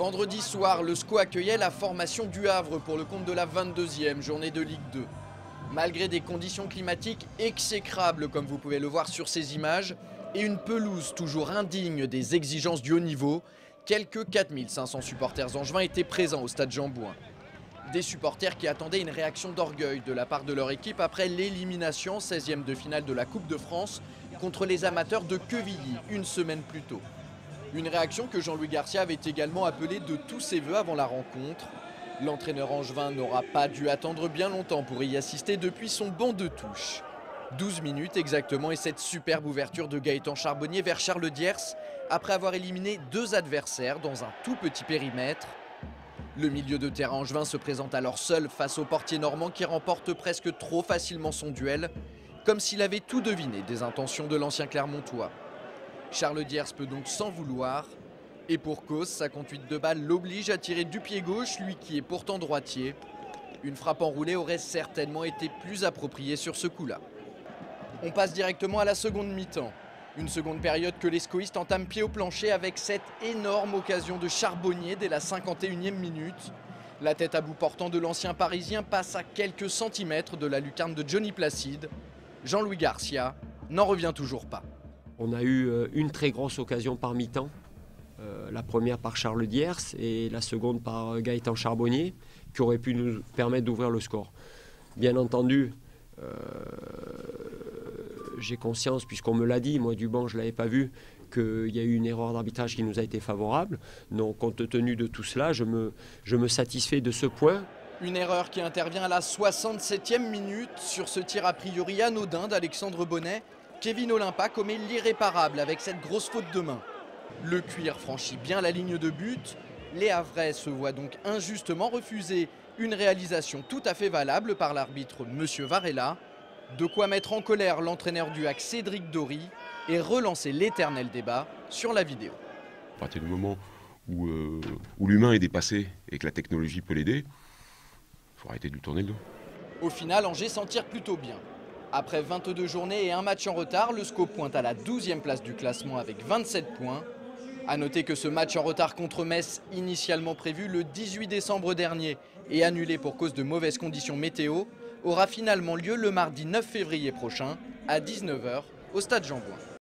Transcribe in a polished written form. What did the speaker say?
Vendredi soir, le SCO accueillait la formation du Havre pour le compte de la 22e journée de Ligue 2. Malgré des conditions climatiques exécrables comme vous pouvez le voir sur ces images et une pelouse toujours indigne des exigences du haut niveau, quelques 4500 supporters angevins étaient présents au stade Jean-Bouin. Des supporters qui attendaient une réaction d'orgueil de la part de leur équipe après l'élimination en 16e de finale de la Coupe de France contre les amateurs de Quevilly une semaine plus tôt. Une réaction que Jean-Louis Garcia avait également appelée de tous ses voeux avant la rencontre. L'entraîneur angevin n'aura pas dû attendre bien longtemps pour y assister depuis son banc de touche. 12 minutes exactement et cette superbe ouverture de Gaëtan Charbonnier vers Charles Diers après avoir éliminé 2 adversaires dans un tout petit périmètre. Le milieu de terrain angevin se présente alors seul face au portier normand qui remporte presque trop facilement son duel, comme s'il avait tout deviné des intentions de l'ancien Clermontois. Charles Diers peut donc s'en vouloir. Et pour cause, sa conduite de balle l'oblige à tirer du pied gauche, lui qui est pourtant droitier. Une frappe enroulée aurait certainement été plus appropriée sur ce coup-là. On passe directement à la seconde mi-temps. Une seconde période que les scoïstes entament pied au plancher avec cette énorme occasion de Charbonnier dès la 51e minute. La tête à bout portant de l'ancien Parisien passe à quelques centimètres de la lucarne de Johnny Placide. Jean-Louis Garcia n'en revient toujours pas. On a eu une très grosse occasion par mi-temps. La première par Charles Diers et la seconde par Gaëtan Charbonnier qui aurait pu nous permettre d'ouvrir le score. Bien entendu, j'ai conscience, puisqu'on me l'a dit, moi du banc je ne l'avais pas vu, qu'il y a eu une erreur d'arbitrage qui nous a été favorable. Donc compte tenu de tout cela, je me satisfais de ce point. Une erreur qui intervient à la 67e minute sur ce tir a priori anodin d'Alexandre Bonnet. Kevin Olympa commet l'irréparable avec cette grosse faute de main. Le cuir franchit bien la ligne de but. Les Havrais se voient donc injustement refuser une réalisation tout à fait valable par l'arbitre Monsieur Varela. De quoi mettre en colère l'entraîneur du HAC Cédric Dory et relancer l'éternel débat sur la vidéo. À partir du moment où l'humain est dépassé et que la technologie peut l'aider, il faut arrêter de lui tourner le dos. Au final, Angers s'en tire plutôt bien. Après 22 journées et un match en retard, le SCO pointe à la 12e place du classement avec 27 points. A noter que ce match en retard contre Metz, initialement prévu le 18 décembre dernier et annulé pour cause de mauvaises conditions météo, aura finalement lieu le mardi 9 février prochain à 19 h au stade Jean-Bouin.